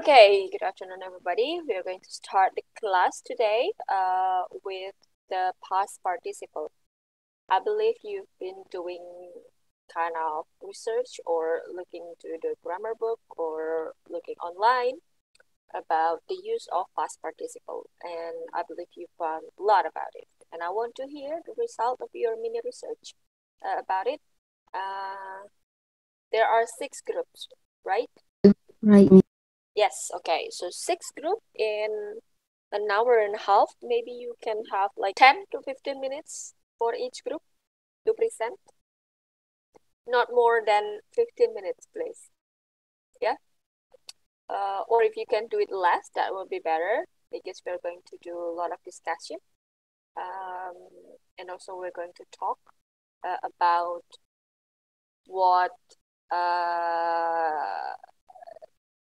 Okay, good afternoon, everybody. We are going to start the class today with the past participle. I believe you've been doing kind of research or looking into the grammar book or looking online about the use of past participle, and I believe you found a lot about it. And I want to hear the result of your mini research about it. There are 6 groups, right? Right. Yes, okay. So 6 group in an hour and a half. Maybe you can have like 10 to 15 minutes for each group to present. Not more than 15 minutes, please. Yeah. Or if you can do it less, that would be better because we're going to do a lot of discussion. And also we're going to talk about what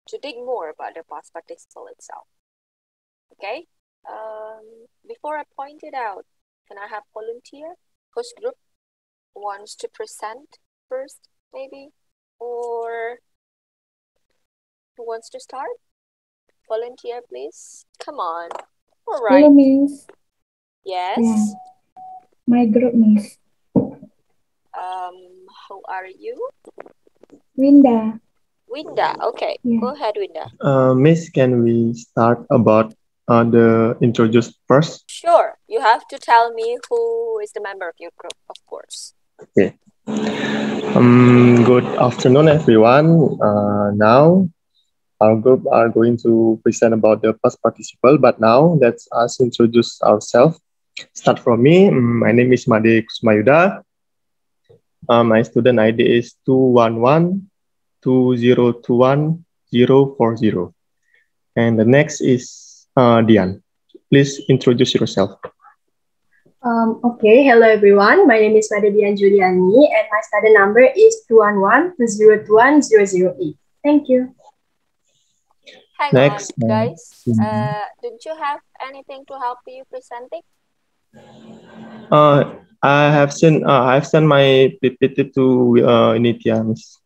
to dig more about the past participle itself. Okay. Before I point it out, can I have volunteer? Whose group wants to present first, maybe? Or who wants to start? Volunteer, please. Come on. All right. Hello, Miss. Yes. Yeah. My group, Miss. Who are you? Winda. Winda. Okay. Yeah. Go ahead, Winda. Miss, can we start about the introduce first? Sure. You have to tell me who is the member of your group, of course. Okay. Good afternoon, everyone. Now our group are going to present about the past participle, but now let's us introduce ourselves. Start from me. My name is Made Kusmayuda. My student ID is 211-2021-040. And the next is Dian. Please introduce yourself. Okay, hello everyone. My name is Madadian Juliani and my student number is 211-2021-008. Thank you. Hang Next, on, guys. Did you have anything to help you presenting? I've sent my PPT to Nitya, Miss.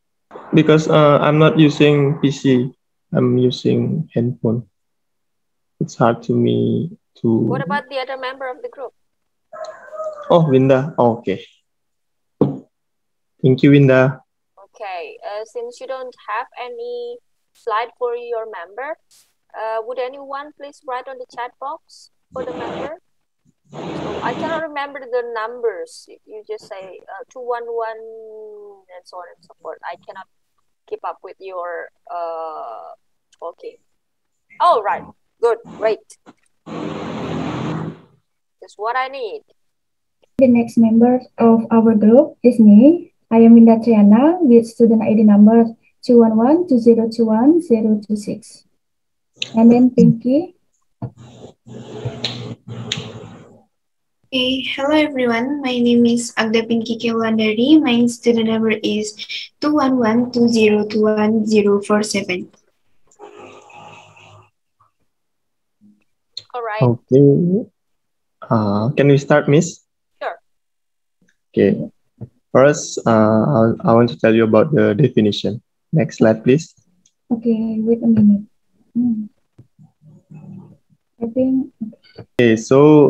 Because I'm not using PC. I'm using handphone. It's hard to me to. What about the other member of the group? Oh, Winda. Oh, okay. Thank you, Winda. Okay. Since you don't have any slide for your member, would anyone please write on the chat box for the member? So I cannot remember the numbers. You just say 211 and so on and so forth. I cannot keep up with your okay. Oh, right. Good. Great. That's what I need. The next member of our group is me. I am Winda Triana with student ID number 211-2021-026. And then Pinky. Hey, hello everyone. My name is Agda Pinky Kewandari. My student number is 211-2021-047. All right. Okay. Can we start, Miss? Sure. Okay. First, I want to tell you about the definition. Next slide, please. Okay, wait a minute. I think. Okay, so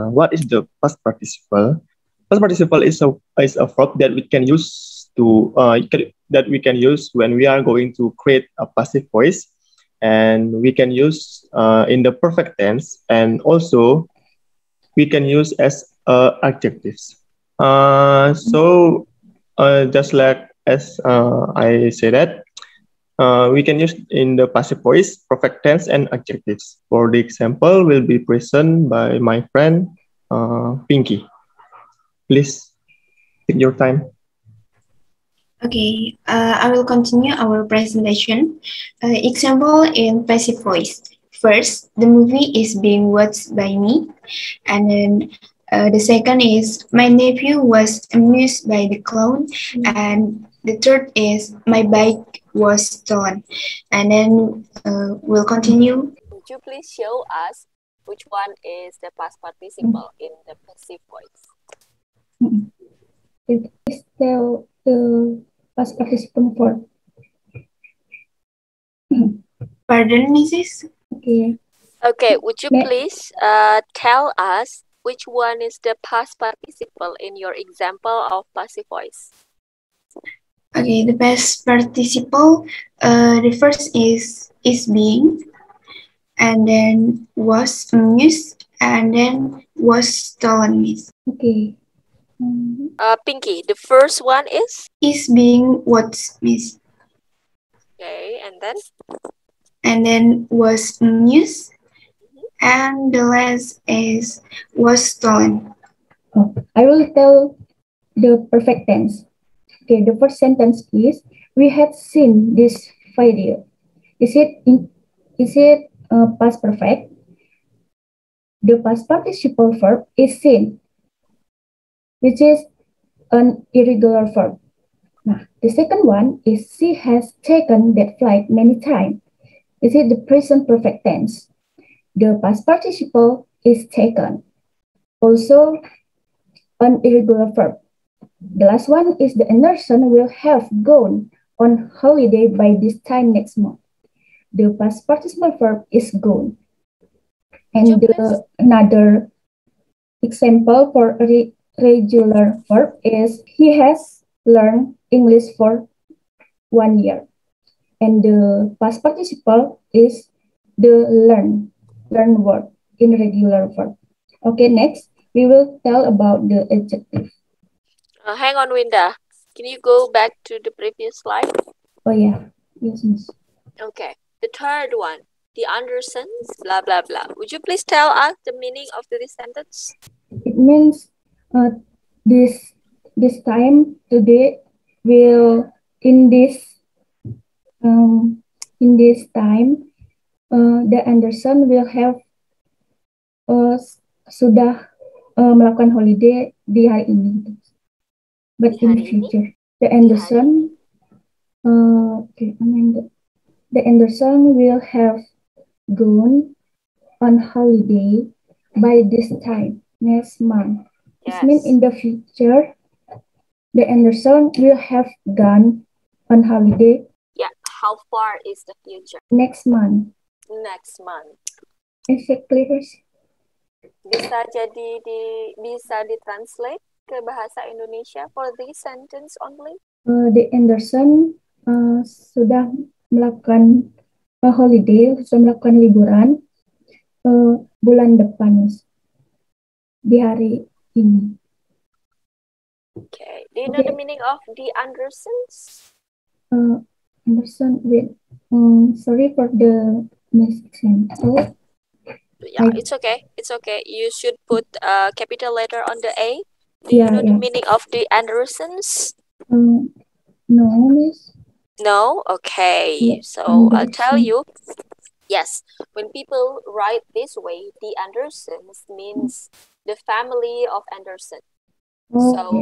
what is the past participle? Past participle is a verb that we can use to that we can use when we are going to create a passive voice, and we can use in the perfect tense, and also we can use as adjectives. So just like as I say that. We can use in the passive voice, perfect tense, and adjectives. For the example, will be present by my friend Pinky. Please take your time. Okay, I will continue our presentation. Example in passive voice. First, the movie is being watched by me. And then the second is my nephew was amused by the clown. And the third is my bike was stolen. And then we'll continue. Would you please show us which one is the past participle in the passive voice? It is still the past participle verb. Pardon, Mrs. Okay. Okay, would you Ne- please tell us which one is the past participle in your example of passive voice? Okay, the past participle, the first is being, and then was amused, and then was stolen, Miss. Okay. Pinky, the first one is? Is being what's Miss. Okay, and then? And then was amused, and the last is was stolen. Oh, I will tell the perfect tense. Okay, the first sentence is, we have seen this video. Is it past perfect? The past participle verb is seen, which is an irregular verb. Now, the second one is, she has taken that flight many times. Is it the present perfect tense? The past participle is taken. Also, an irregular verb. The last one is, the Anderson will have gone on holiday by this time next month. The past participle verb is gone. And another example for a regular verb is, he has learned English for 1 year. And the past participle is the learn word in regular verb. Okay, next we will tell about the adjective. Hang on, Winda. Can you go back to the previous slide? Oh yeah, yes, miss. Okay, the third one, the Andersons, blah, blah, blah. Would you please tell us the meaning of this sentence? It means this time today will in this time the Anderson will have sudah melakukan holiday di hari ini. But in the future, the Anderson the Anderson will have gone on holiday by this time next month. This means in the future, the Anderson will have gone on holiday. Yeah, how far is the future? Next month. Next month. Exactly. Bisa ditranslate ke bahasa Indonesia for this sentence only? The Anderson sudah melakukan holiday, sudah melakukan liburan bulan depan di hari ini. Okay. Do you know the meaning of the Andersons? Anderson, wait. Sorry for the misexample. Yeah, it's okay. It's okay. You should put a capital letter on the A. Do you know the meaning of the Andersons? No, miss. No? Okay. So I'll tell you. Yes, when people write this way, the Andersons means the family of Anderson. Okay. So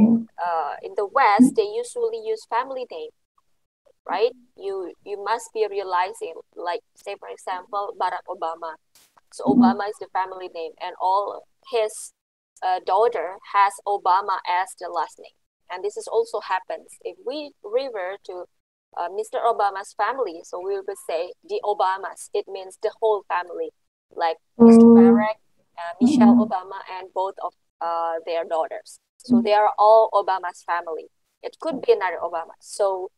in the West, they usually use family name, right? You must be realizing, like, say for example, Barack Obama. So Obama is the family name, and all his daughter has Obama as the last name. And this is also happens if we refer to Mr. Obama's family. So we will say the Obamas. It means the whole family, like Mr. Barack, Michelle Obama, and both of their daughters. So they are all Obama's family. It could be another Obama. So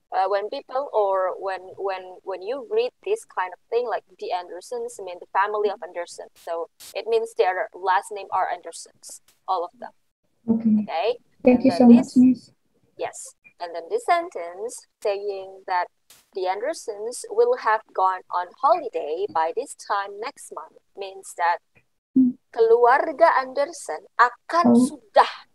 when people or when you read this kind of thing, like the Andersons, mean the family of Anderson. So it means their last name are Andersons, all of them. Okay. Thank you so much, miss. Yes. And then this sentence saying that the Andersons will have gone on holiday by this time next month means that keluarga Anderson akan sudah.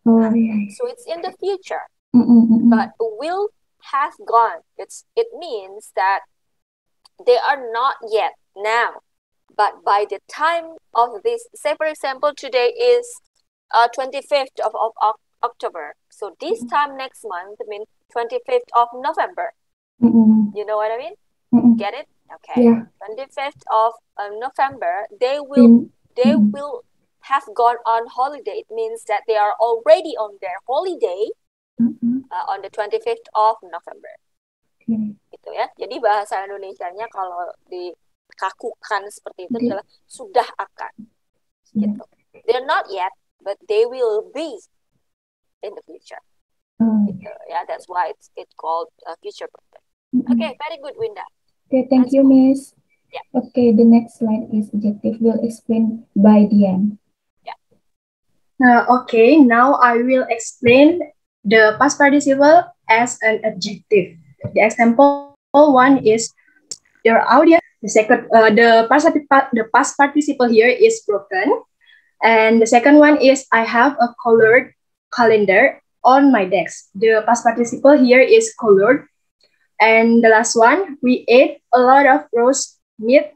So it's in the future, but will have gone. It means that they are not yet now, but by the time of this, say for example, today is 25th of October. So this time next month means 25th of November. You know what I mean? Get it? Okay. Yeah. 25th of November, they will have gone on holiday. It means that they are already on their holiday on the 25th of November. gitu ya. Jadi bahasa Indonesianya kalau dikakukan seperti itu adalah sudah akan gitu. They're not yet, but they will be in the future. Gitu. Yeah, that's why it's called future perfect. Okay, very good, Winda. Okay, thank you, Miss. Yeah. Okay, the next slide is adjective will explain by Dian. Okay, now I will explain the past participle as an adjective. The example one is your audience. The second, the past participle here is broken, and the second one is I have a colored calendar on my desk. The past participle here is colored, and the last one, we ate a lot of roast meat.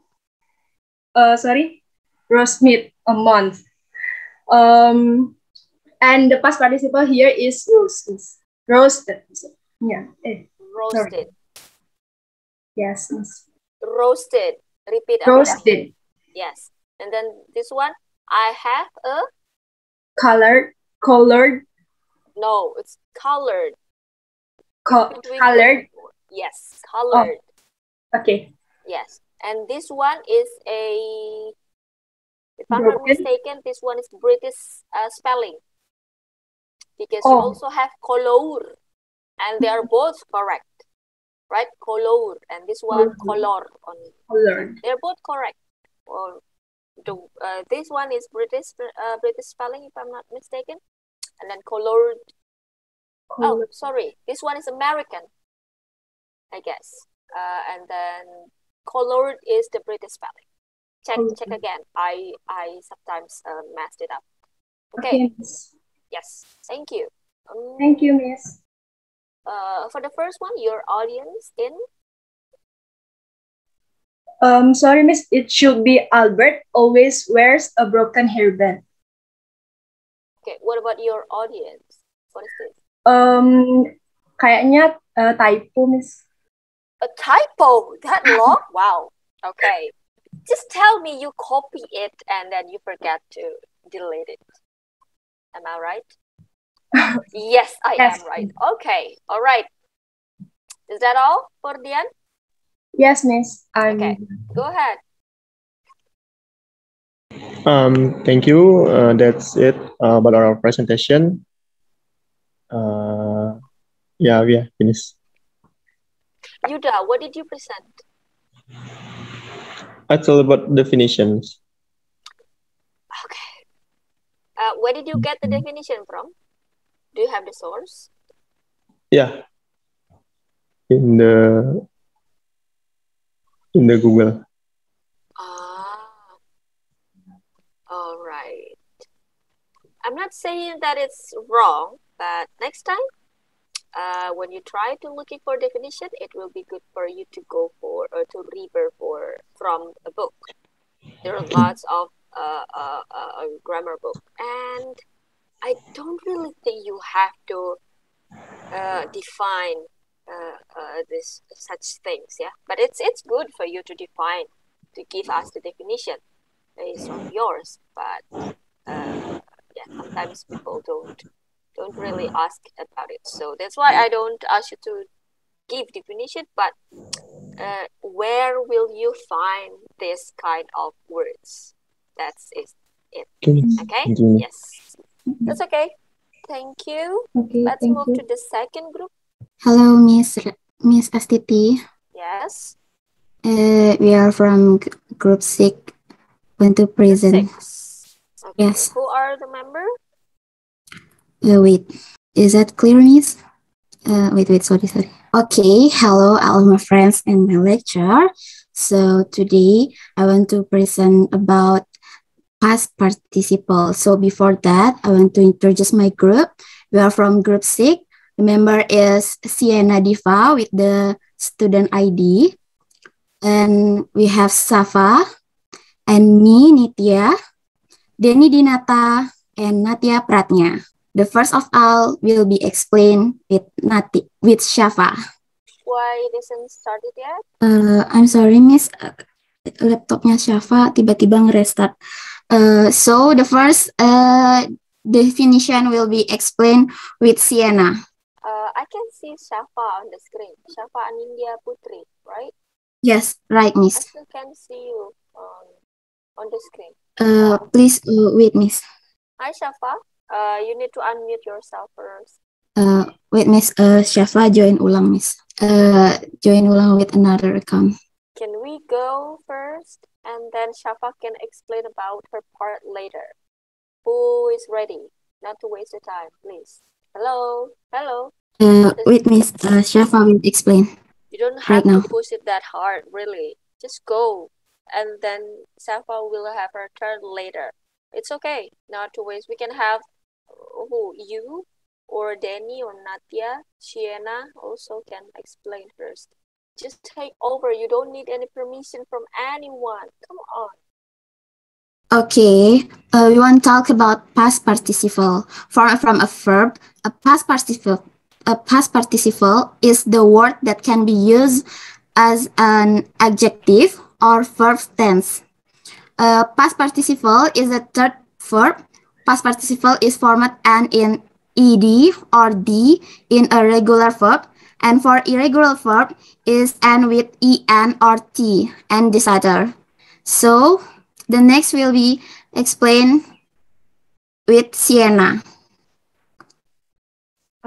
Roast meat a month. And the past participle here is roasted. Yeah. Roasted. Yes. Roasted. Repeat. Roasted. Yes. And then this one, I have a colored. No, it's colored. Colored. Yes, colored. Oh. Okay. Yes. And this one is a, if I'm not mistaken, this one is British spelling. Because you also have color, and they are both correct, right? Color, and this one color. They're both correct. Or this one is British spelling, if I'm not mistaken, and then colored. Oh, sorry, this one is American, I guess. And then colored is the British spelling. Check again. I sometimes messed it up. Okay. Yes, thank you. Thank you, Miss. For the first one, your audience in? Sorry, Miss. It should be Albert always wears a broken hairband. Okay, what about your audience? What is this? Kayaknya typo, Miss. A typo? That long? Wow. Okay. Just tell me you copy it and then you forget to delete it. Am I right? Yes, I am right. Okay, all right. Is that all for Dian? Yes, Miss. Okay, go ahead. Thank you. That's it about our presentation. Yeah, we are finished. Yuda, what did you present? It's all about definitions. Okay. Where did you get the definition from? Do you have the source? Yeah. In the Google. All right. I'm not saying that it's wrong, but next time, when you try to looking for definition, it will be good for you to go for or to refer from a book. There are lots of grammar book, and I don't really think you have to define this such things, yeah. But it's good for you to define, to give us the definition based on yours. But yeah, sometimes people don't really ask about it, so that's why I don't ask you to give definition. But where will you find this kind of words? That's it. Okay. Yes, that's okay. Thank you. Okay, let's move to the second group. Hello, Miss Astiti. Yes. We are from group 6. Want to present? Okay. Yes. Who are the members? Wait, is that clear, Miss? Wait, sorry. Okay, hello, all my friends and my lecturer. So today I want to present about past participle. So before that, I want to introduce my group. We are from group 6. The member is Sienna Diva with the student ID. And we have Safa and me, Nitya, Denny Dinata, and Natya Pratnya. The first of all will be explained with Shafa. Why it isn't started yet? I'm sorry, Miss. Laptopnya Shafa tiba-tiba nge-restart. So the first definition will be explained with Sienna. I can see Shafa on the screen. Shafa Anindya Putri, right? Yes, right, I Miss. still can see you on the screen. Please wait, Miss. Hi, Shafa. You need to unmute yourself first. Wait, Miss. Shafa join ulang, Miss. Join ulang with another account. Can we go first, and then Shafa can explain about her part later? Who is ready? Not to waste your time, please. Hello, hello. Wait, Miss. Shafa will explain. You don't Right have to now. push it that hard, really. Just go, and then Shafa will have her turn later. It's okay, not to waste. We can have who, you, or Danny, or Natia, Sienna also can explain first. Just take over. You don't need any permission from anyone. Come on. Okay, we want to talk about past participle. From a verb, a past participle is the word that can be used as an adjective or verb tense. Past participle is a third verb. Past participle is formed and in ed or d in a regular verb, and for irregular verb is end with en or t and this other. So the next will be explained with Sienna.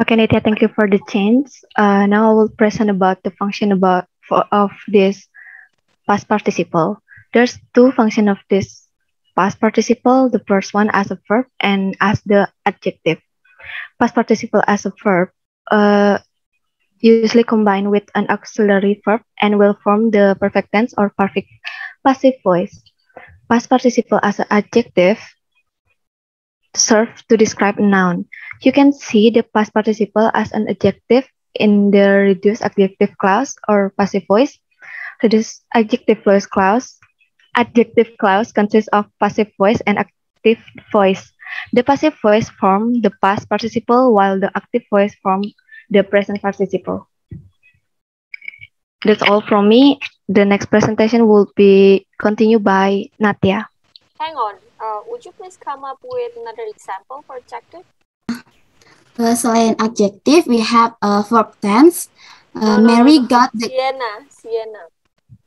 Okay, Nitya, thank you for the change. Now I will present about the function of this past participle. There's two functions of this past participle. The first one as a verb and as the adjective. Past participle as a verb usually combined with an auxiliary verb and will form the perfect tense or perfect passive voice. Past participle as an adjective serve to describe a noun. You can see the past participle as an adjective in the reduced adjective clause or passive voice. Reduced adjective clause consists of passive voice and active voice. The passive voice form the past participle while the active voice form the present participle. That's all from me. The next presentation will be continued by Natia. Hang on. Would you please come up with another example for adjective? Selain adjective, we have a verb tense. Mary got the... Sienna.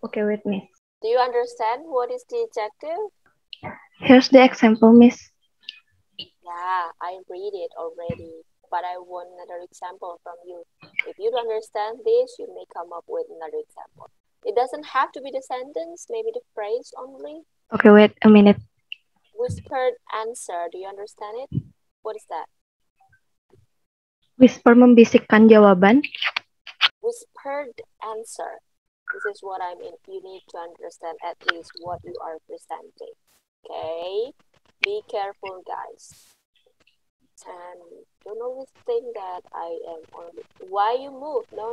Okay, wait, miss. Do you understand what is the adjective? Here's the example, miss. Yeah, I read it already, but I want another example from you. If you don't understand this, you may come up with another example. It doesn't have to be the sentence, maybe the phrase only. Okay, wait a minute. Whispered answer, do you understand it? What is that? Whisper membisikkan jawaban. Whispered answer. This is what I mean. You need to understand at least what you are presenting. Okay? Be careful, guys. And don't always think that I am only... Why you move? No.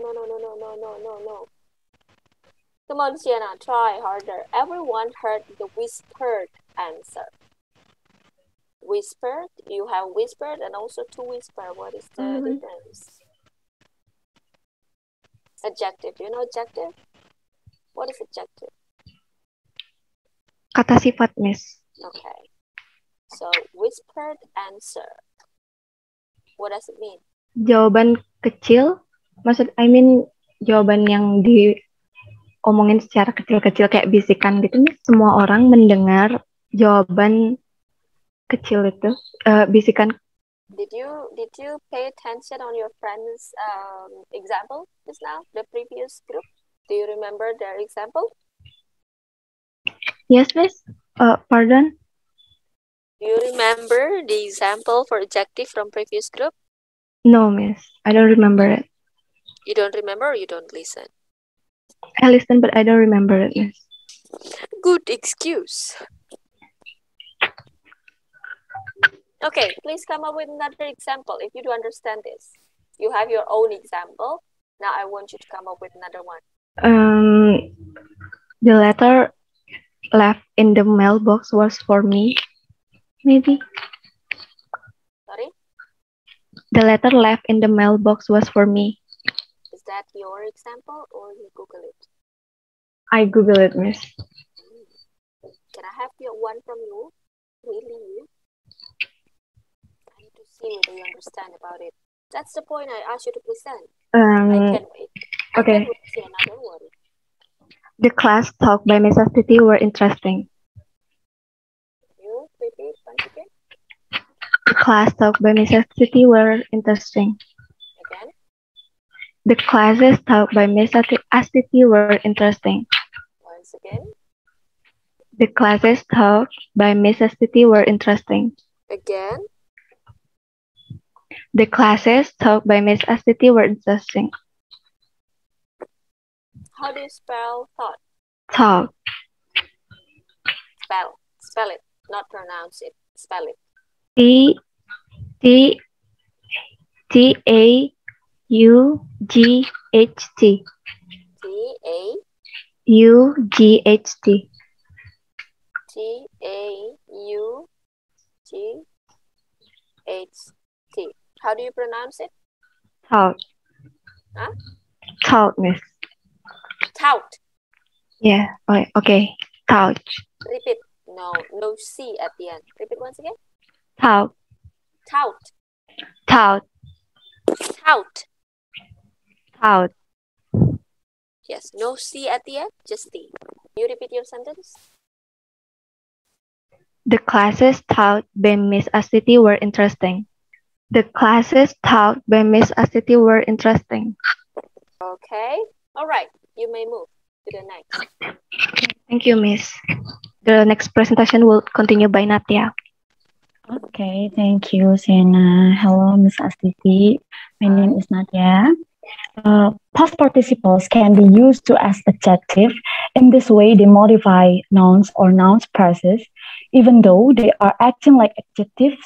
Come on, Sienna, try harder. Everyone heard the whispered answer. Whispered, you have whispered and also to whisper. What is the difference? Adjective, do you know adjective? What is adjective? Kata sifat, miss. Okay. So, whispered answer. What does it mean? Jawaban kecil, jawaban yang diomongin secara kecil-kecil kayak bisikan gitu, miss. Semua orang mendengar jawaban kecil itu, bisikan. Did you pay attention on your friend's example just now, the previous group? Do you remember their example? Yes, miss. Pardon? Do you remember the example for adjective from previous group? No, miss. I don't remember it. You don't remember or you don't listen? I listen, but I don't remember it, miss. Good excuse. Okay, please come up with another example if you do understand this. You have your own example. Now I want you to come up with another one. The letter left in the mailbox was for me, maybe. Sorry? The letter left in the mailbox was for me. Is that your example or you Google it? I Google it, miss. Can I have one from you? Really? I need to see whether you understand about it. That's the point I asked you to present. I can wait. Okay. I can wait see another one. The class talk by Miss Astiti were interesting. You repeat once again. The class talk by Miss Astiti were interesting. Again. The classes taught by Miss Astiti were interesting. Once again. The classes taught by Miss Astiti were interesting. Again. The classes taught by Miss Astiti were interesting. How do you spell thought? Taught. Spell it, not pronounce it. Spell it. T A U G H T. T A U G H T. T A U G H T. How do you pronounce it? Taught. Huh? Taught, Miss. Tout. Yeah. Okay. Taught. Repeat. No C at the end. Repeat once again. Taught. Tout. Taught. Tout. Taught. Yes, no C at the end, just T. You repeat your sentence. The classes taught by Miss Astiti were interesting. The classes taught by Miss Astiti were interesting. Okay. All right. You may move to the next. Thank you, Miss. The next presentation will continue by Natia. Okay, thank you, Sena. Hello, Miss Astiti. My name is Natia. Past participles can be used to as adjective. In this way, they modify nouns or nouns phrases. Even though they are acting like adjectives,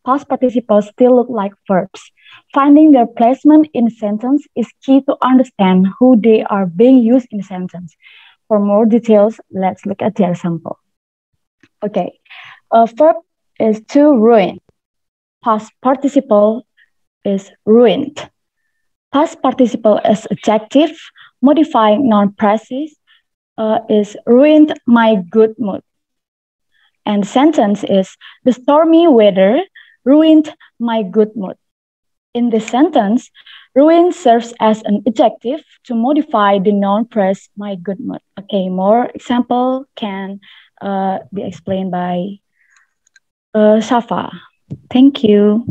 past participles still look like verbs. Finding their placement in a sentence is key to understand who they are being used in a sentence. For more details, let's look at the example. Okay, a verb is to ruin. Past participle is ruined. Past participle as adjective, modifying noun phrases, is ruined my good mood. And the sentence is the stormy weather ruined my good mood. In this sentence, ruin serves as an adjective to modify the noun phrase my good mood. Okay, more example can be explained by Safa. Thank you.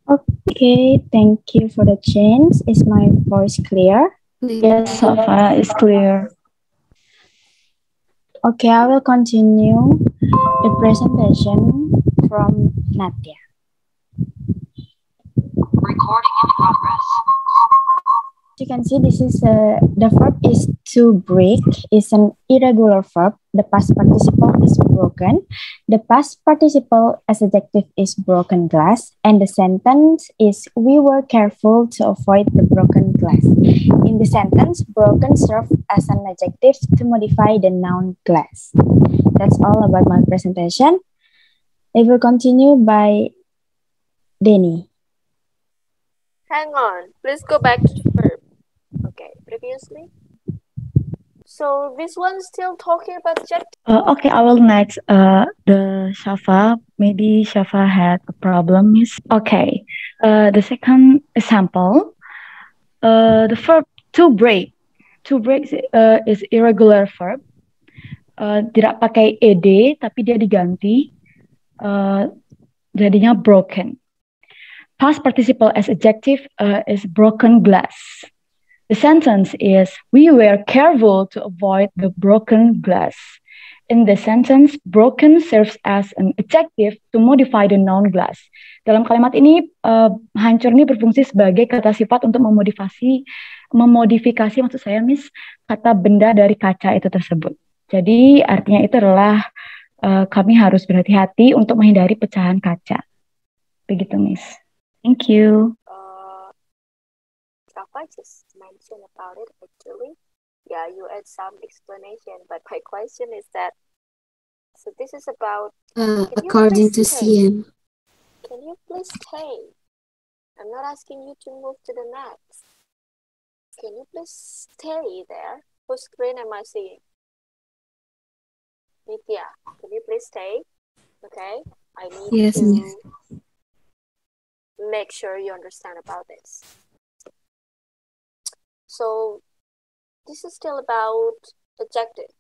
Okay, thank you for the change. Is my voice clear? Yes, Safa is clear. Okay, I will continue the presentation from Natia. Recording in progress. You can see this is the verb is to break is an irregular verb. The past participle is broken. The past participle as adjective is broken glass, and the sentence is we were careful to avoid the broken glass. In the sentence, broken serves as an adjective to modify the noun glass. That's all about my presentation. I will continue by Denny. Hang on. Please go back to the verb. Okay, previously. So this one's still talking about adjective. Okay, I will next the Shafa. Maybe Shafa had a problem, Miss. Okay, the second example, the verb to break. To break is irregular verb. Tidak pakai ed, tapi dia diganti. Jadinya broken. Past participle as adjective is broken glass. The sentence is, we were careful to avoid the broken glass. In the sentence, broken serves as an adjective to modify the noun glass. Dalam kalimat ini, hancur ini berfungsi sebagai kata sifat untuk memodifikasi maksud saya, Miss, kata benda dari kaca itu tersebut. Jadi artinya itu adalah kami harus berhati-hati untuk menghindari pecahan kaca. Begitu, Miss. Thank you. I just mentioned about it actually. Yeah, you add some explanation, but my question is that, so this is about, according to CM. Can you please stay? I'm not asking you to move to the next. Can you please stay there? Whose screen am I seeing? Nitya, can you please stay? Okay, I need Yes, to yes. make sure you understand about this. So this is still about adjective.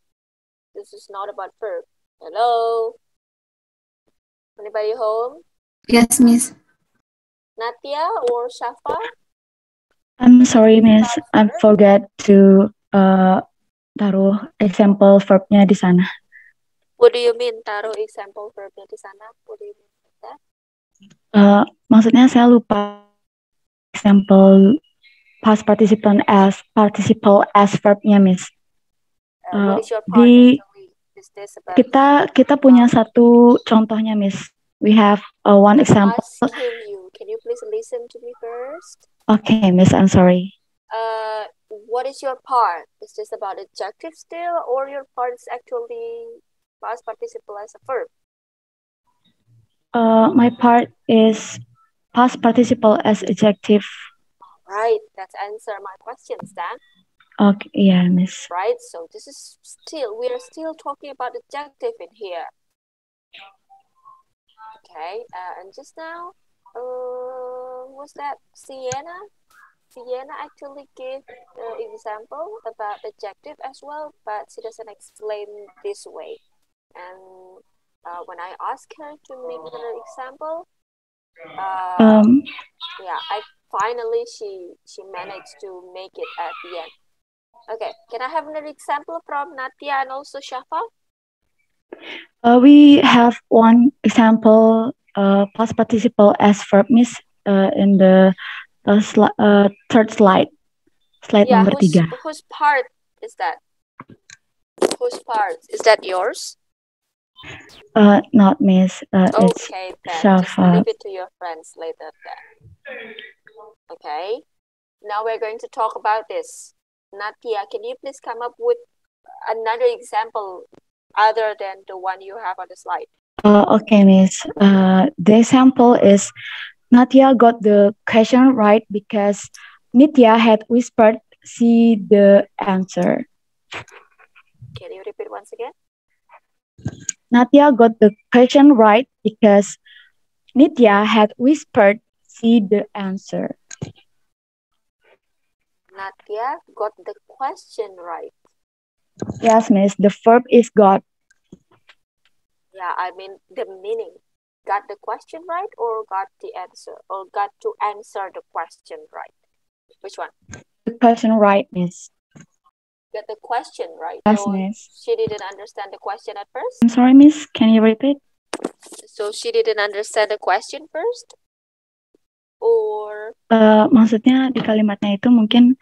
This is not about verb. Hello? Anybody home? Yes, Miss. Natia or Shafa? I'm sorry, Miss. I forgot to taruh example verbnya di sana. What do you mean taruh example verbnya di sana? What do you mean by that? Maksudnya saya lupa example past participle as verbnya, Miss. What is your part actually? Is this about Kita punya satu contohnya, Miss. We have one example. I'm asking you. Can you please listen to me first? Okay, Miss. I'm sorry. What is your part? Is this about adjective still, or your part is actually past participle as a verb? My part is past participle as adjective. Right. That's answer my questions then. Okay, yeah, Miss. Right. So this is we are still talking about adjective in here. Okay. And just now, was that Sienna? Sienna actually gave example about adjective as well, but she doesn't explain this way. And when I asked her to make another example, yeah, finally she managed to make it at the end. Okay, can I have another example from Natia and also Shafa? We have one example past participle as verb, Miss, in the third slide. Slide Yeah, number 3. Whose part is that? Whose part? Is that yours? Not Miss. It's Okay, then Shafa. just leave it to your friends later then. Okay, now we're going to talk about this. Natia, can you please come up with another example other than the one you have on the slide? Okay, Miss. The example is Natia got the question right because Nitya had whispered see the answer. Can you repeat once again? Natia got the question right because Nitya had whispered see the answer. Natia got the question right. Yes, Miss. The verb is got. Yeah, I mean the meaning. Got the question right or got the answer? Or got to answer the question right? Which one? The question right, Miss. Got the question right. Yes, so Miss. She didn't understand the question at first? I'm sorry, Miss. Can you repeat? So she didn't understand the question first? Or maksudnya di kalimatnya itu mungkin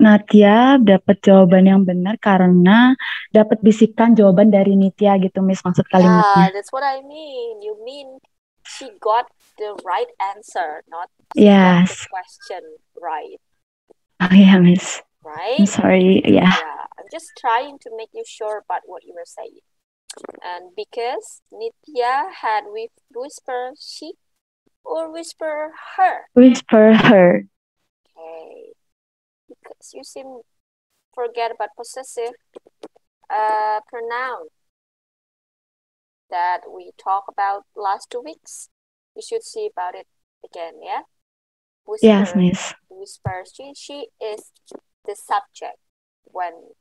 Natia dapat jawaban yang benar karena dapat bisikan jawaban dari Nitya gitu, Miss, maksud kalimatnya. yeah, that's what I mean. You mean she got the right answer, not Yes. got the question right. Oh yeah, Miss. Right? I'm sorry. Yeah. Yeah, I'm just trying to make you sure about what you were saying. And because Nitya had whisper she or whisper her? Whisper her. Okay. Because you seem forget about possessive pronoun that we talked about last 2 weeks. You should see about it again, yeah? Whisper, Yes, Miss. Whisper she is the subject. When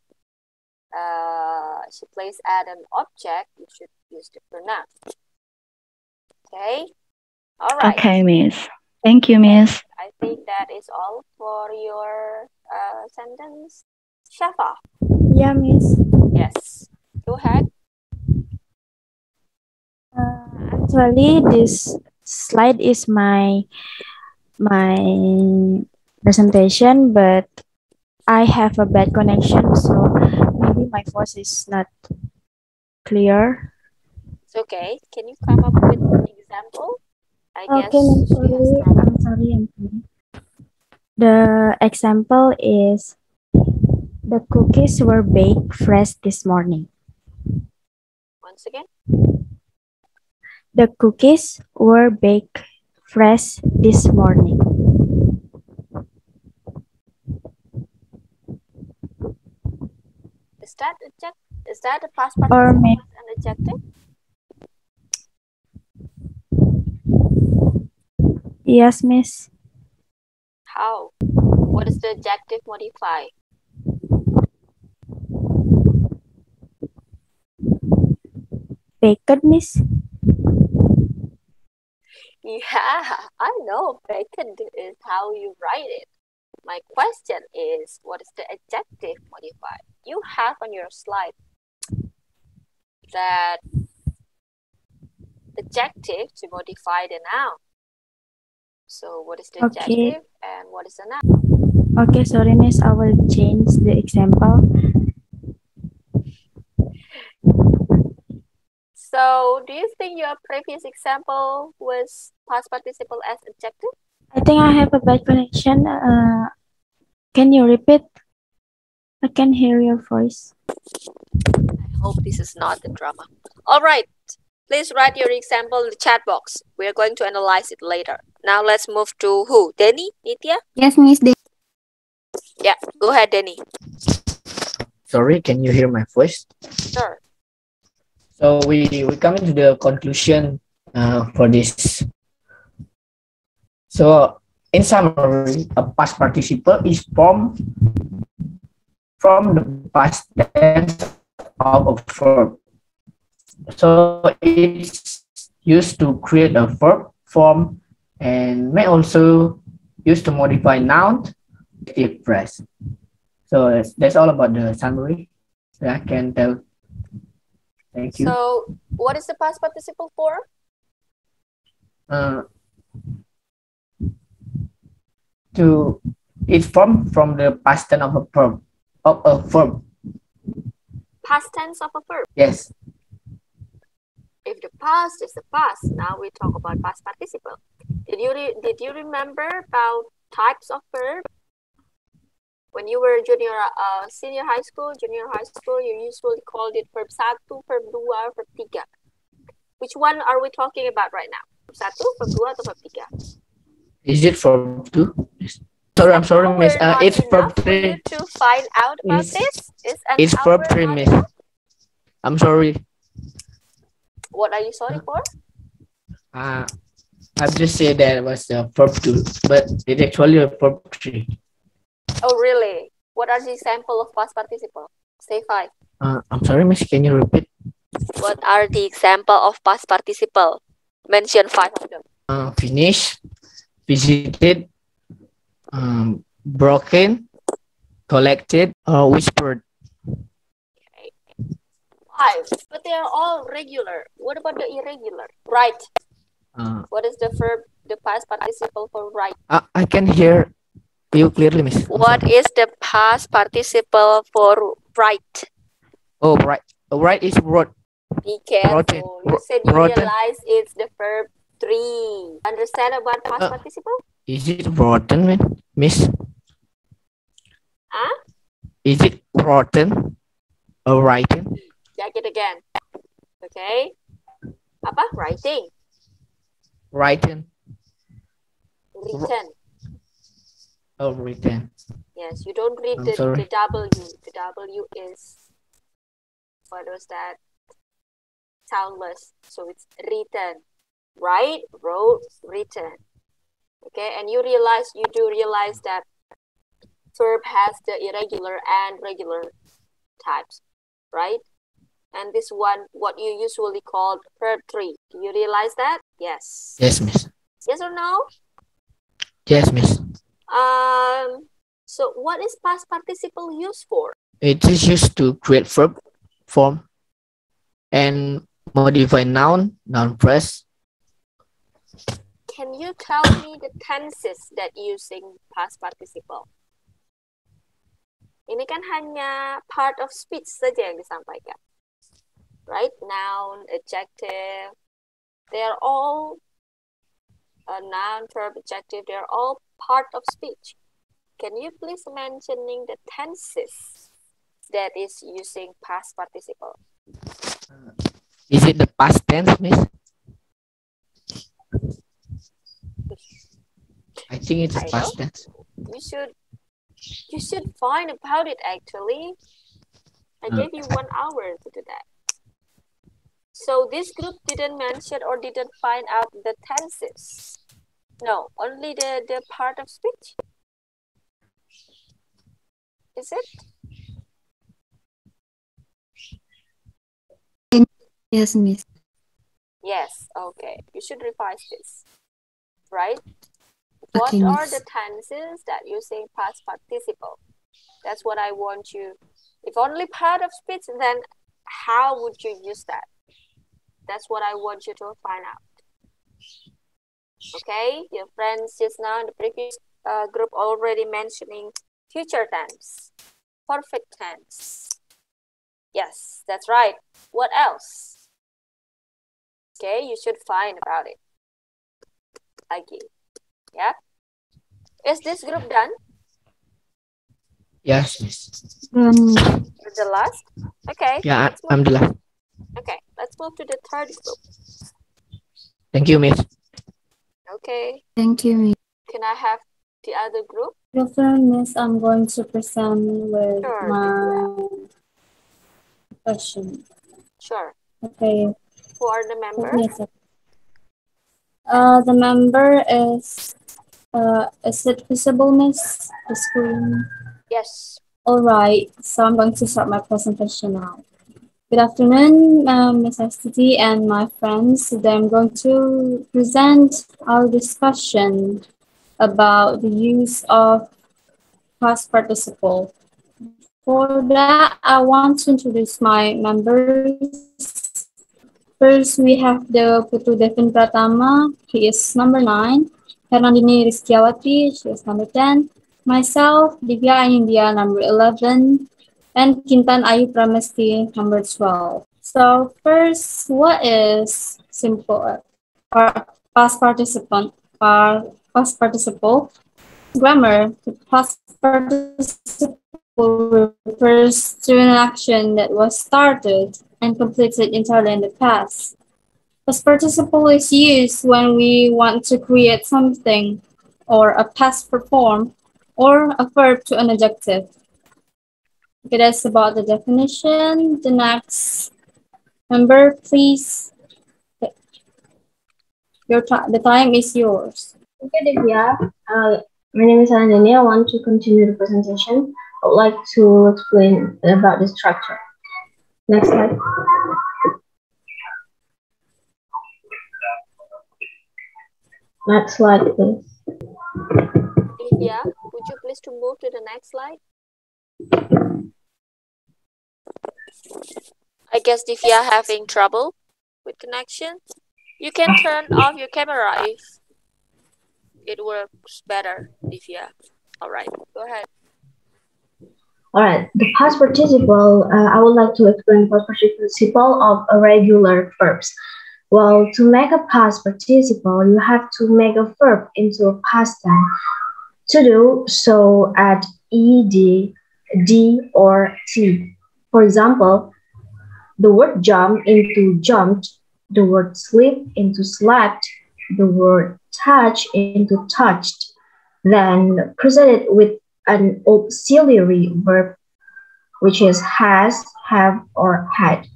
she plays at an object, you should use the pronoun. Okay? All right. Okay, Miss. Thank you, Miss. I think that is all for your sentence. Shafa. Yeah, Miss. Yes. Go ahead. Actually, this slide is my presentation, but I have a bad connection, so maybe my voice is not clear. It's okay. Can you come up with an example? I guess I'm sorry. The example is the cookies were baked fresh this morning. Once again. The cookies were baked fresh this morning. Is that a past participle with an adjective? Yes, Miss. How? What is the adjective modify? Baked, Miss. Yeah, I know vacant is how you write it. My question is, what is the adjective modifier? You have on your slide that adjective to modify the noun. So what is the Okay. adjective and what is the noun? Okay, sorry, Miss. I will change the example. So do you think your previous example was past participle as adjective? I think I have a bad connection. Can you repeat? I can hear your voice. I hope this is not the drama. All right. Please write your example in the chat box. We are going to analyze it later. Now let's move to who? Denny? Nitya? Yes, Miss. Yeah, go ahead, Denny. Sorry, can you hear my voice? Sure. So we come into the conclusion for this. So in summary, a past participle is formed from the past tense of a verb. So it's used to create a verb form and may also used to modify noun, active phrase. So that's all about the summary that I can tell. Thank you. So what is the past participle for? It's formed from the past tense of a verb. Past tense of a verb. Yes. If the past is the past, now we talk about past participle. Did you remember about types of verb? When you were senior high school, junior high school, you usually called it verb 1, verb 2, verb 3. Which one are we talking about right now? Verb 1, verb 2, atau verb 3? Is it verb 2? Sorry, I'm sorry, Miss. It's verb 3. For you to find out about this? It's verb 3, Miss. I'm sorry. What are you sorry for? I've just said that it was verb 2, but it's actually a verb 3. Oh, really? What are the example of past participle? Say 5. I'm sorry, Miss. Can you repeat? What are the example of past participle? Mention 5 of them. Finished, visited, broken, collected, whispered. Okay. 5. But they are all regular. What about the irregular? Right. What is the verb, the past participle for right? I can hear you clearly, Miss. What is the past participle for right? Oh, right. Right is wrote. Be careful. Rotten. You said you Rotten. realize it's the verb 3. Understand about past participle? Is it rotten, Miss? Huh? Is it rotten or writing? Check it again. Okay. Apa? Writing. Writing. Written. Oh, written. Yes, you don't read the W. The W is, what was that? Soundless. So it's written. Write, wrote, written. Okay, and you do realize that verb has the irregular and regular types, right? And this one, what you usually call verb 3. Do you realize that? Yes. Yes, Miss. Yes or no? Yes, Miss. So what is past participle used for? It is used to create verb form and modify noun phrase. Can you tell me the tenses that using past participle? Ini kan hanya part of speech saja yang disampaikan. Right? Noun, adjective, they're all noun, verb, adjective, they're all part of speech. Can you please mentioning the tenses that is using past participle? Is it the past tense, Miss? I think it's a past tense. You should find about it actually. I gave you 1 hour to do that. So this group didn't mention or didn't find out the tenses. No, only the part of speech. Is it? Yes, Miss. Yes, okay. You should revise this, right? Okay, What are Miss. the tenses that using past participle? That's what I want you. If only part of speech, then how would you use that? That's what I want you to find out. Okay, your friends just now in the previous group already mentioning future tense, perfect tense. Yes, that's right. What else? Okay, you should find about it. IKI. Yeah. Is this group done? Yes, Miss. You're the last? Okay. Yeah, Let's move. I'm the last. Okay, let's move to the third group. Thank you, Miss. Okay. Thank you, Miss. Can I have the other group? Good afternoon, Miss. I'm going to present with Sure, my question. Sure. Okay. Who are the members? Yes. The member is it visible, Miss? The screen. Yes. All right. So I'm going to start my presentation now. Good afternoon, Ms. STT and my friends. Today I'm going to present our discussion about the use of past participle. For that, I want to introduce my members. First, we have the Putu Devin Pratama. He is number 9. Hernandini Rizkyawati, she is number 10. Myself, Divya India, number 11. And Kintan Ayu Pramesti, number 12. So first, what is simple past participle? Grammar. The past participle refers to an action that was started and completed entirely in the past. Past participle is used when we want to create something or a past perform or a verb to an adjective. Okay, that's about the definition. The next member, please. The time is yours. Okay, Divya. My name is Anjani. I want to continue the presentation. I would like to explain about the structure. Next slide. Next slide, please. Yeah, would you please to move to the next slide? I guess Divya having trouble with connection. You can turn off your camera if it works better, Divya. All right, go ahead. All right, the past participle, I would like to explain the past participle of irregular verbs. Well, to make a past participle, you have to make a verb into a past tense. To do so, add ed, d, or t. For example, the word jump into jumped, the word sleep into slept, the word touch into touched. Then presented with an auxiliary verb, which is has, have, or had.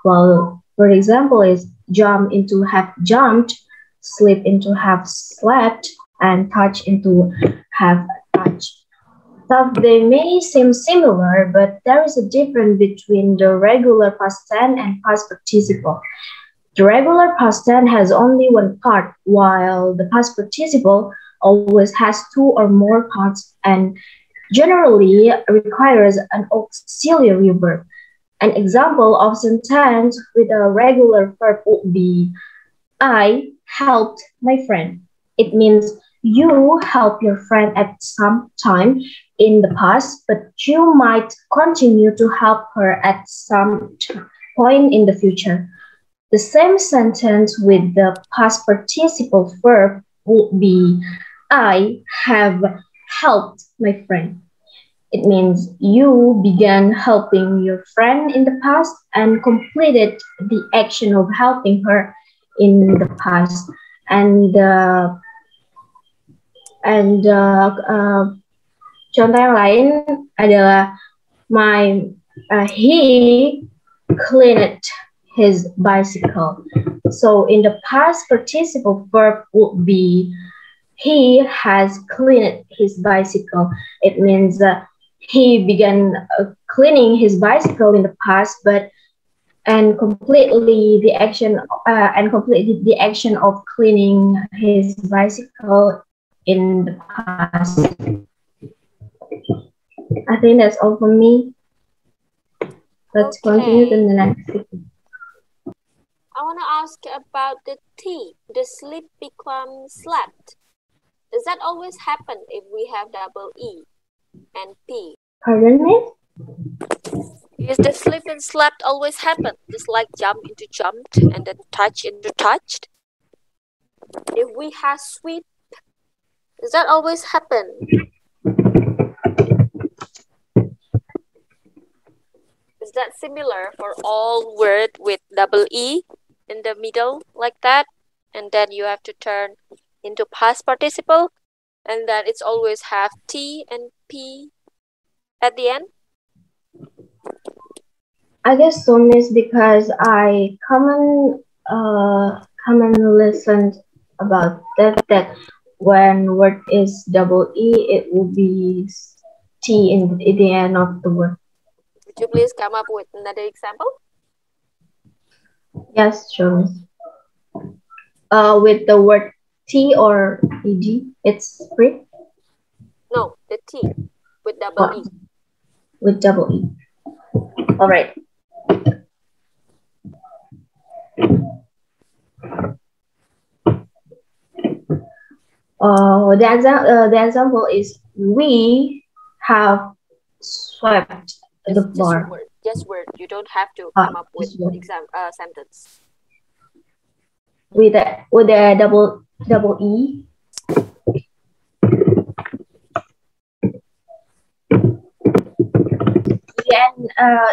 Well, for example, is jump into have jumped, sleep into have slept, and touch into have touched. Thus, they may seem similar, but there is a difference between the regular past tense and past participle. The regular past tense has only one part, while the past participle always has two or more parts and generally requires an auxiliary verb. An example of sentence with a regular verb would be, I helped my friend. It means you helped your friend at some time in the past, but you might continue to help her at some point in the future. The same sentence with the past participle verb would be, I have helped my friend. It means you began helping your friend in the past and completed the action of helping her in the past. And contoh yang lain adalah he cleaned his bicycle. So in the past participle verb would be he has cleaned his bicycle. It means he began cleaning his bicycle in the past, but and completely the action of cleaning his bicycle in the past. I think that's all for me. Let's continue to the next section. I want to ask about the T. The sleep becomes slept. Does that always happen if we have double E and P? Pardon me? Is the sleep and slept always happen? Just like jump into jumped and then touch into touched? If we have sweep, does that always happen? Is that similar for all word with double E in the middle like that? And then you have to turn into past participle, and then it's always have T and P at the end? I guess so, miss, because I common listened about that when word is double E, it will be T in the end of the word. Would you please come up with another example? Yes, sure, miss. With the word T or ED, it's free? No, the T with double E. With double E. All right. The example is we have swept the floor. Just word. You don't have to come up with sentence. With a double E.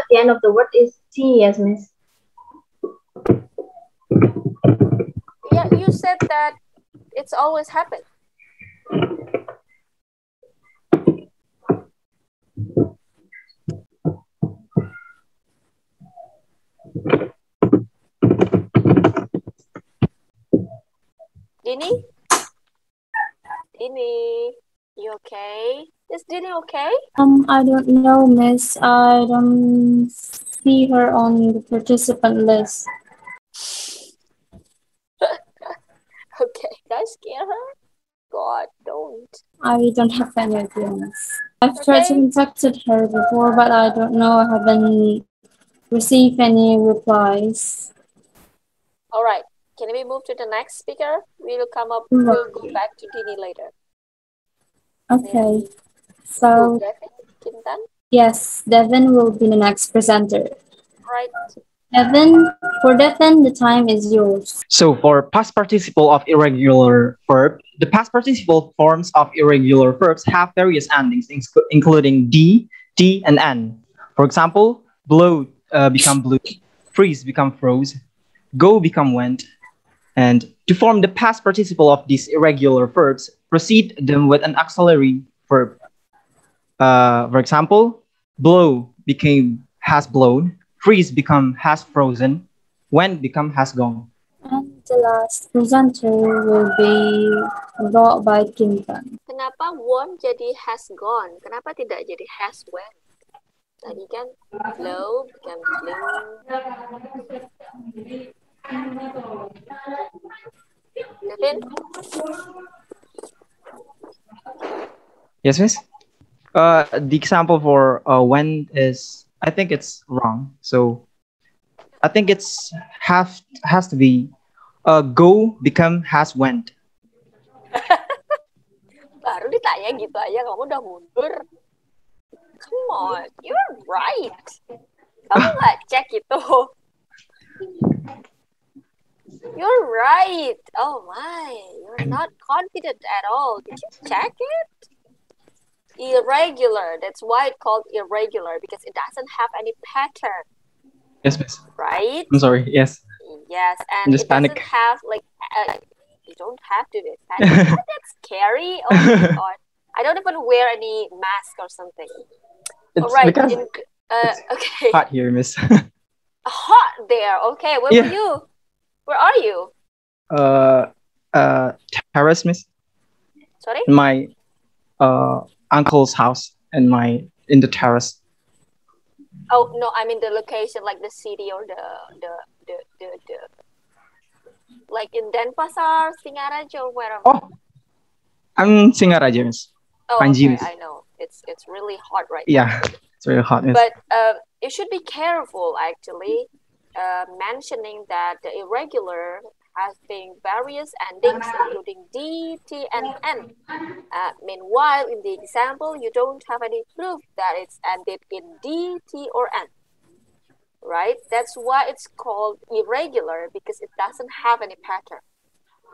The end of the word is T, yes, miss. Yeah, you said that it's always happened. Dini? Dini, you okay? Is Dini okay? I don't know, miss. I don't see her on the participant list. Okay, did I scare her? God, don't. I don't have any idea, miss. I've tried to contact her before, but I don't know. I haven't received any replies. All right. Can we move to the next speaker? We'll go back to Dini later. Okay. So, Devin, Kintan? yes, Devin will be the next presenter. Right. Devin, the time is yours. So for past participle of irregular verb, the past participle forms of irregular verbs have various endings, including D, T, and N. For example, blow become blew, freeze become froze, go become went. And to form the past participle of these irregular verbs, precede them with an auxiliary verb. For example, blow became has blown, freeze become has frozen, went become has gone. And the last presenter will be brought by Kintan. Kenapa won jadi has gone? Kenapa tidak jadi has went? Tadi kan blow become blew. Devin? Yes, miss? The example for when is, I think it's wrong. So I think it's has to be go become has went. Baru ditanya gitu aja kamu udah mundur. Come on, you're right. Kamu nggak cek itu. You're right. Oh my, you're not confident at all. Did you check it? Irregular. That's why it's called irregular, because it doesn't have any pattern. Yes, miss. Right? I'm sorry. Yes. Yes, and Just it panic. doesn't have like you don't have to be panic. That's scary. Oh my god. I don't even wear any mask or something. It's all right. because Okay. hot here, miss. Hot there. Okay. Where were you? Where are you? Terrace, miss. Sorry? In my uncle's house in the terrace. Oh no, I mean the location, like the city or the like in Denpasar, Singaraja, or wherever. Oh, I'm Singaraja, Miss. Oh, Panji, okay, Miss. I know. It's really hot right Yeah, now. it's very hot, Miss. But you should be careful actually mentioning that the irregular has been various endings including D, T, and N. Meanwhile, in the example, you don't have any proof that it's ended in D, T, or N. Right? That's why it's called irregular, because it doesn't have any pattern.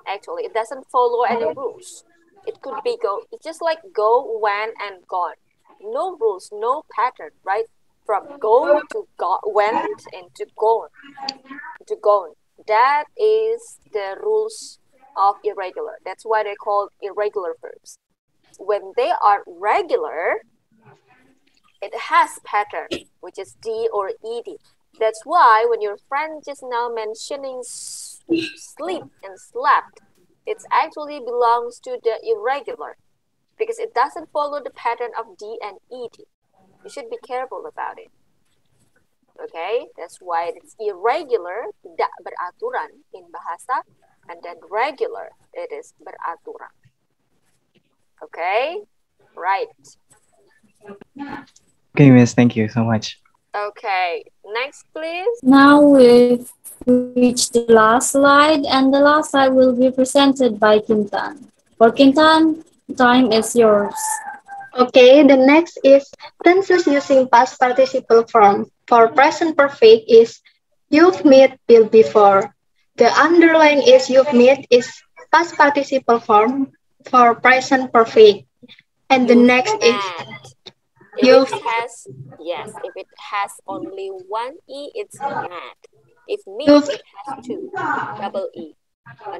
Actually, it doesn't follow any rules. It could be it's just like go, when, and gone. No rules, no pattern, right? From go to went and to gone. That is the rules of irregular. That's why they're called irregular verbs. When they are regular, it has pattern, which is D or ED. That's why when your friend just now mentioning sleep and slept, it actually belongs to the irregular because it doesn't follow the pattern of D and ED. You should be careful about it. Okay, that's why it's irregular, tidak beraturan in bahasa, and then regular, it is beraturan. Okay, right. Okay, Miss, thank you so much. Okay, next please. Now we've reached the last slide, and the last slide will be presented by Kintan. For Kintan, time is yours. Okay, the next is tenses using past participle form. For present perfect is you've met Bill before. The underline is you've met is past participle form for present perfect. And the next is if it has only one E, it's met. If meet, it has two, double E.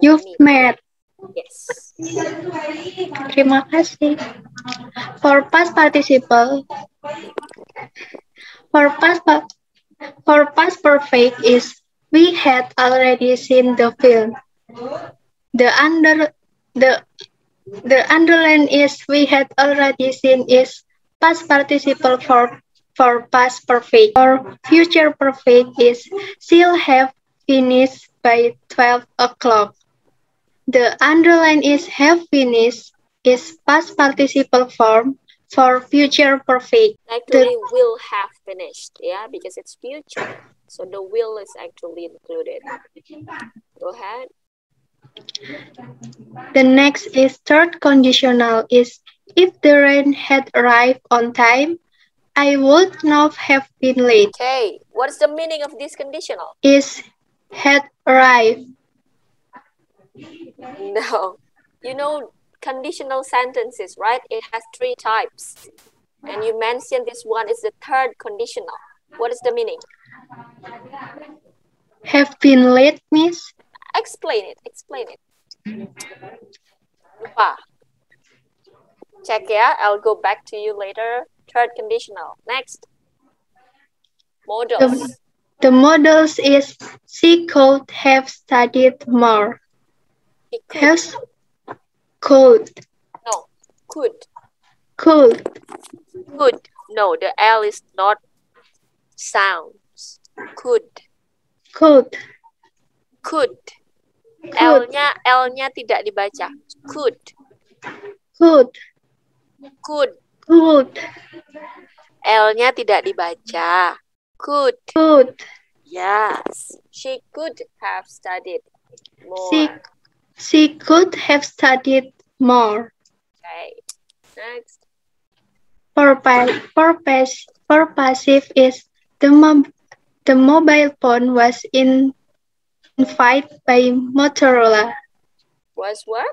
You've met. Yes. Terima kasih. For past participle, for past perfect is we had already seen the film. The underline is we had already seen is past participle for past perfect. For future perfect is she'll have finished by 12 o'clock. The underline is have finished is past participle form for future perfect. Actually, will have finished, yeah, because it's future. So the will is actually included. Go ahead. The next is third conditional is if the rain had arrived on time, I would not have been late. Okay, what is the meaning of this conditional? Is had arrived. No, you know conditional sentences, right? It has 3 types. And you mentioned this one is the third conditional. What is the meaning? Have been late, miss? Explain it. Lupa. Check, yeah. I'll go back to you later. Third conditional. Next. Modals. The modals is she could have studied more. Has could. No, could. Could. Could. No, the L is not sounds. Could. Could. Could. L-nya tidak dibaca. Could. Could. Could. Could. L-nya tidak dibaca. Could. Could. Yes. She could have studied more. She could have studied more. Okay. Next. For passive is the mobile phone was invented by Motorola. Was what?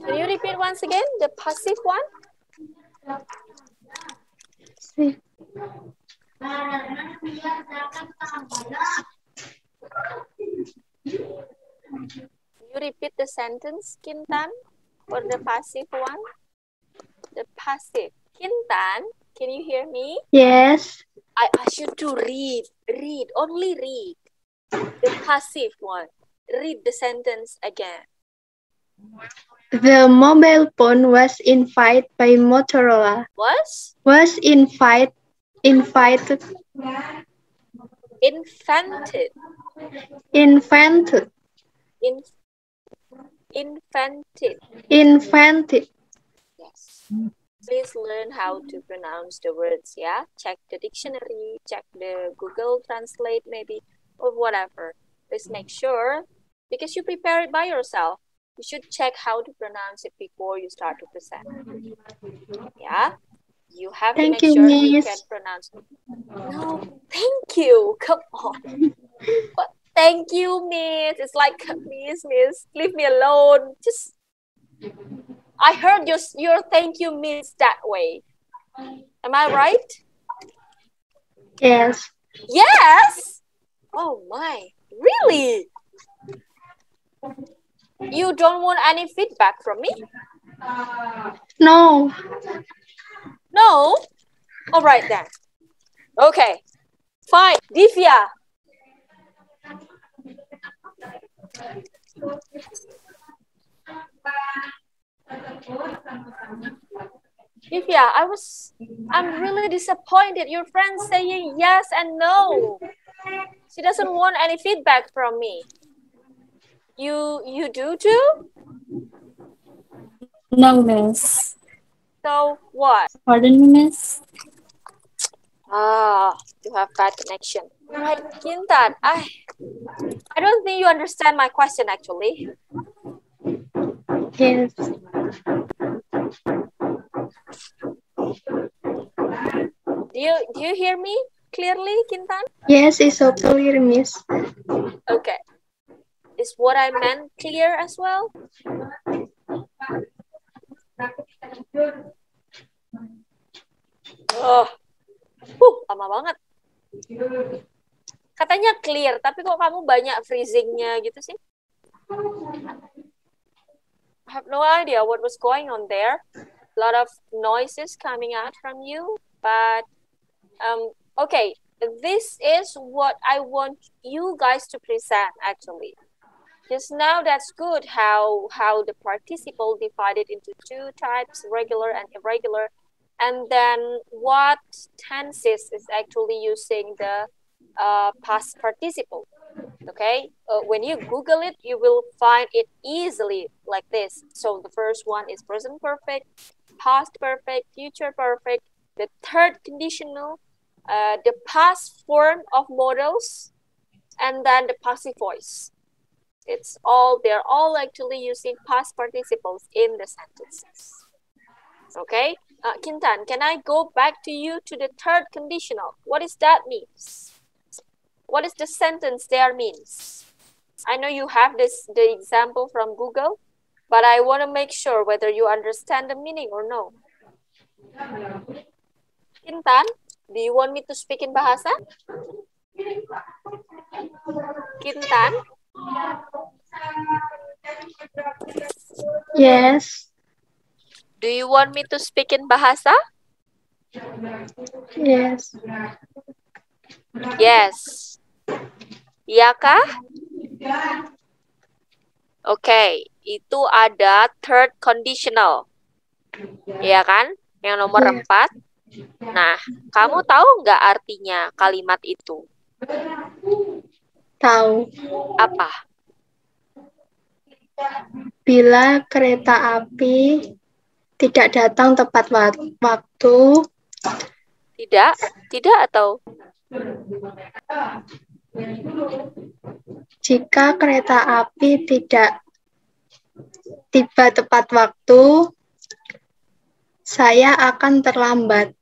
Can you repeat once again the passive one? sentence, Kintan, for the passive one? The passive. Kintan, can you hear me? Yes. I ask you to read, only read. The passive one. Read the sentence again. The mobile phone was invited by Motorola. Was invited. invented. Invented. Invented. Yes. Please learn how to pronounce the words, yeah? Check the dictionary, check the Google Translate maybe, or whatever. Please make sure, because you prepare it by yourself, you should check how to pronounce it before you start to present. Yeah? You have to make sure you can pronounce it. No, thank you. Come on. But thank you, miss. It's like, miss, leave me alone. Just, I heard your thank you means that way. Am I right? Yes. Yes? Oh my, really? You don't want any feedback from me? No. No? All right then. Okay, fine. Divya. Divya, I'm really disappointed. Your friend's saying yes and no. She doesn't want any feedback from me. You do too? No, miss. So what? Pardon me, miss? You have bad connection. Right, Kintan, I don't think you understand my question actually. Yes. Do you hear me clearly, Kintan? Yes, it's so clear, miss. Okay. Is what I meant clear as well? Lama banget. Katanya clear, tapi kok kamu banyak freezingnya gitu sih? I have no idea what was going on there. A lot of noises coming out from you, but okay, this is what I want you guys to present actually. Just now, that's good how the participle divided into two types, regular and irregular, and then what tenses is actually using the past participle. Okay, when you Google it, you will find it easily like this. So the first one is present perfect, past perfect, future perfect, the third conditional, the past form of modals, and then the passive voice. They're all actually using past participles in the sentences. Okay, Kintan, can I go back to you to the third conditional? What does that mean? What is the sentence there means? I know you have the example from Google, but I want to make sure whether you understand the meaning or no. Kintan, do you want me to speak in bahasa? Kintan? Yes. Do you want me to speak in bahasa? Yes. Yes. Iya kah? Oke, itu ada third conditional. Iya kan? Yang nomor 4. Nah, kamu tahu nggak artinya kalimat itu? Tahu. Apa? Bila kereta api tidak datang tepat waktu. Tidak atau? Jika kereta api tidak tiba tepat waktu, saya akan terlambat.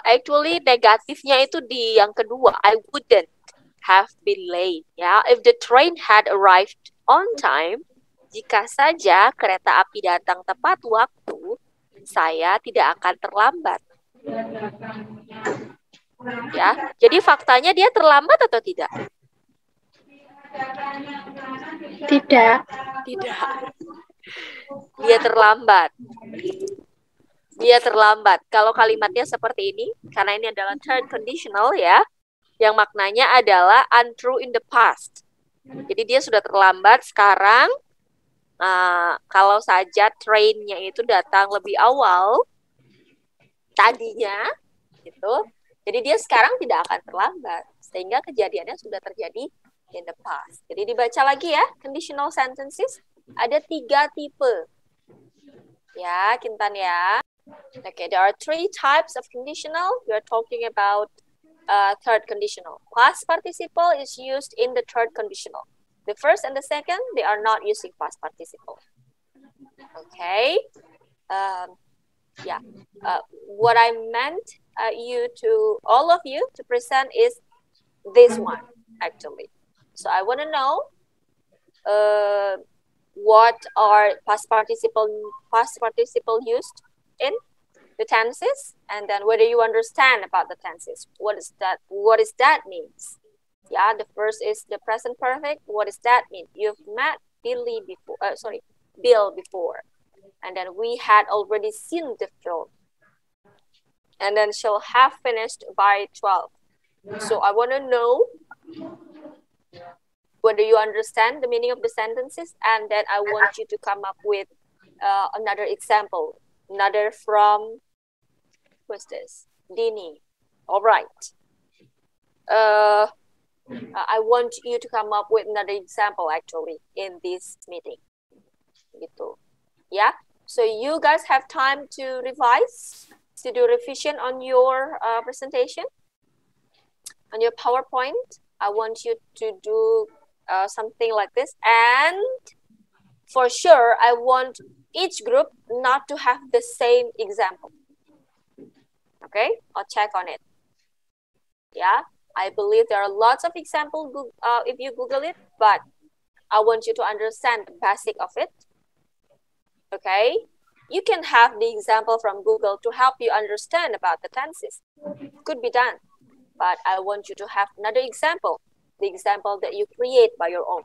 Actually, negatifnya itu di yang kedua. I wouldn't have been late. Ya, if the train had arrived on time, jika saja kereta api datang tepat waktu, saya tidak akan terlambat. Ya, jadi faktanya dia terlambat atau tidak? Tidak. Tidak. Dia terlambat. Dia terlambat. Kalau kalimatnya seperti ini, karena ini adalah third conditional ya, yang maknanya adalah untrue in the past. Jadi dia sudah terlambat sekarang. Kalau saja trainnya itu datang lebih awal tadinya, gitu. Jadi dia sekarang tidak akan terlambat, sehingga kejadiannya sudah terjadi in the past. Jadi dibaca lagi ya, conditional sentences ada 3 tipe. Ya, Kintan ya. Okay, there are 3 types of conditional. We are talking about third conditional. Past participle is used in the third conditional. The first and the second, they are not using past participle. Okay. What I meant all of you to present is this one actually. So I want to know what are past participle used in the tenses, and then whether you understand about the tenses. What is that means? Yeah, the first is the present perfect. What does that mean? You've met Bill before, and then we had already seen the film, and then she'll have finished by 12. So I want to know whether you understand the meaning of the sentences, and then I want you to come up with another example, another from, what's this? Dini. All right. I want you to come up with another example actually in this meeting. Gitu. Yeah. So you guys have time to revise, to do revision on your presentation, on your PowerPoint. I want you to do something like this, and for sure I want each group not to have the same example. Okay, I'll check on it. Yeah, I believe there are lots of examples if you Google it, but I want you to understand the basic of it. Okay, you can have the example from Google to help you understand about the tenses. Could be done, but I want you to have another example, the example that you create by your own.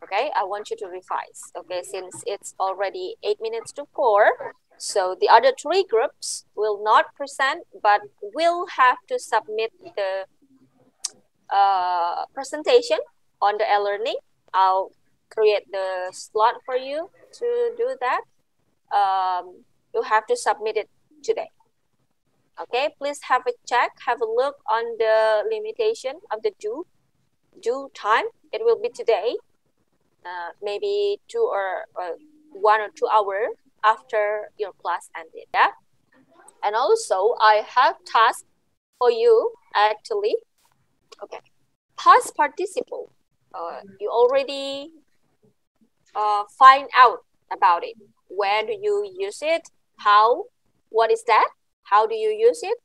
Okay, I want you to revise. Okay, since it's already 8 minutes to 4, so the other 3 groups will not present, but will have to submit the presentation on the e-learning. I'll create the slot for you to do that. You have to submit it today. Okay, please have a check, have a look on the limitation of the due time. It will be today, maybe 1 or 2 hours after your class ended. Yeah, and also I have task for you actually. Okay, past participle. You already find out about it. Where do you use it? How? What is that? How do you use it?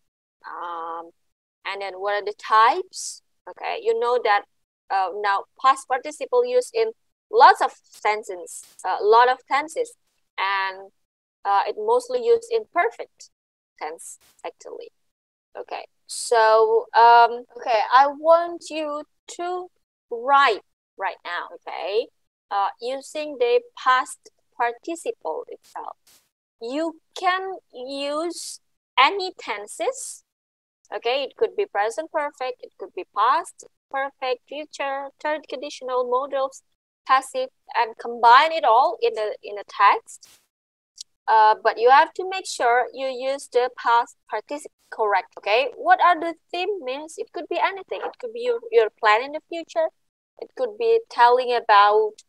And then what are the types? Okay, you know that now past participle used in lots of tenses, a lot of tenses, and it mostly used in perfect tense actually. Okay, so okay, I want you to write right now. Okay, using the past participle itself. You can use any tenses. Okay, it could be present perfect, it could be past perfect, future, third conditional, modals, passive, and combine it all in a text. But you have to make sure you use the past participle correct. Okay, what are the theme means? It could be anything. It could be your plan in the future. It could be telling about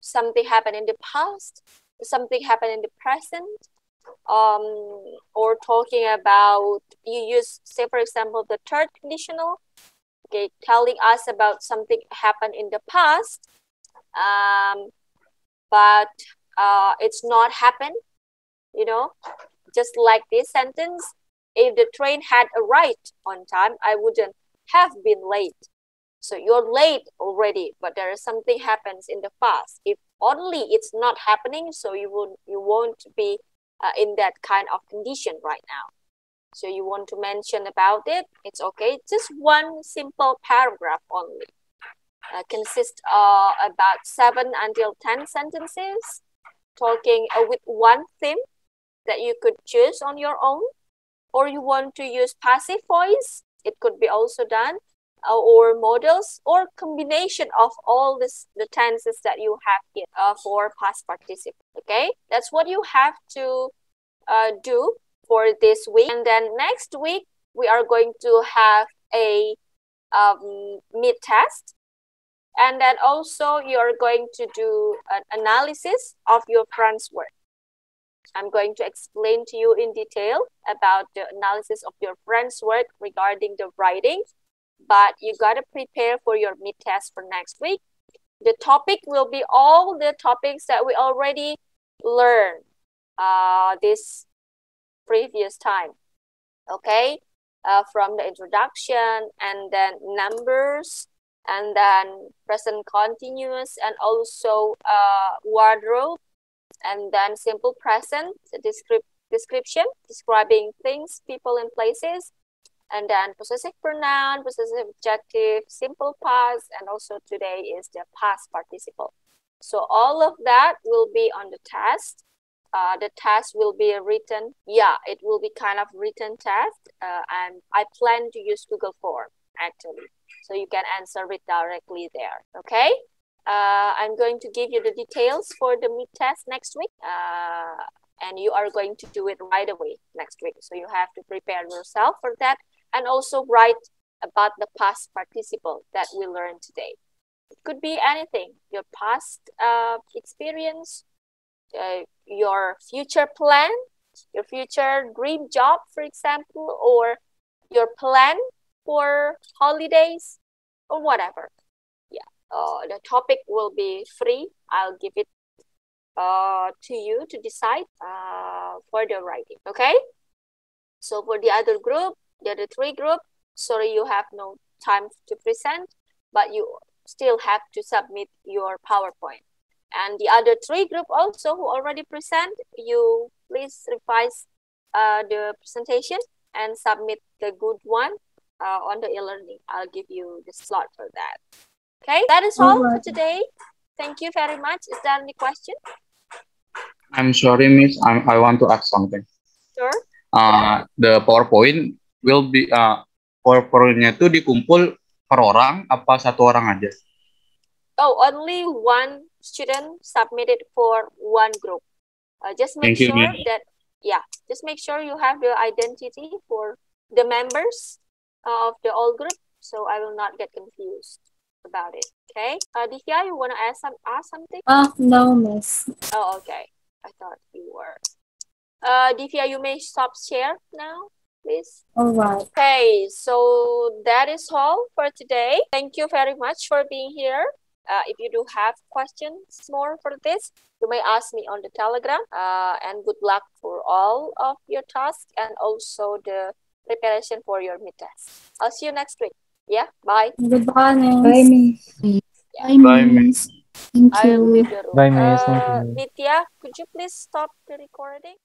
something happened in the past, something happened in the present, or talking about, you use, say for example, the third conditional, okay, telling us about something happened in the past, but it's not happened, you know, just like this sentence, if the train had arrived on time, I wouldn't have been late. So you're late already, but there is something happens in the past. If only it's not happening, so you won't be in that kind of condition right now. So you want to mention about it, it's okay. Just one simple paragraph only. consists about 7 until 10 sentences, talking with one theme that you could choose on your own, or you want to use passive voice, it could be also done, or models, or combination of all the tenses that you have here for past participle. Okay, that's what you have to do for this week. And then next week we are going to have a mid test, and then also you're going to do an analysis of your friend's work. I'm going to explain to you in detail about the analysis of your friend's work regarding the writing, but you got to prepare for your mid test for next week. The topic will be all the topics that we already learned this previous time. Okay, from the introduction, and then numbers, and then present continuous, and also wardrobe, and then simple present, description, describing things, people, and places, and then possessive pronoun, possessive adjective, simple past, and also today is the past participle. So all of that will be on the test. The test will be written. Yeah, it will be kind of written test, and I plan to use Google Form actually, so you can answer it directly there. Okay, I'm going to give you the details for the mid test next week, and you are going to do it right away next week. So you have to prepare yourself for that, and also write about the past participle that we learned today. It could be anything, your past experience, your future plan, your future dream job, for example, or your plan for holidays, or whatever. Yeah, the topic will be free. I'll give it to you to decide for the writing. Okay, so for the other group, the other 3 group, sorry, you have no time to present, but you still have to submit your PowerPoint. And the other 3 group also who already present, you please revise the presentation and submit the good one on the e-learning. I'll give you the slot for that. Okay, that is all for today. Thank you very much. Is there any question? I'm sorry, Miss. I want to ask something. Sure. The PowerPoint will be PowerPoint-nya itu dikumpul per orang apa satu orang aja? Oh, only one student submitted for one group. Just make Thank you, sure Miss. that, yeah, just make sure you have the identity for the members of the all group, so I will not get confused about it. Okay, Divya, you want to ask something? No, Miss. Oh, okay. I thought you were. Divya, you may stop share now, please. All right. Okay, so that is all for today. Thank you very much for being here. If you do have questions more for this, you may ask me on the Telegram. And good luck for all of your tasks and also the preparation for your mid test. I'll see you next week. Yeah, bye. Goodbye, Miss. Bye, Miss. Yeah. Bye, Miss. Thank I will you. leave the room. Bye, Miss. Thank you. Nitya, could you please stop the recording?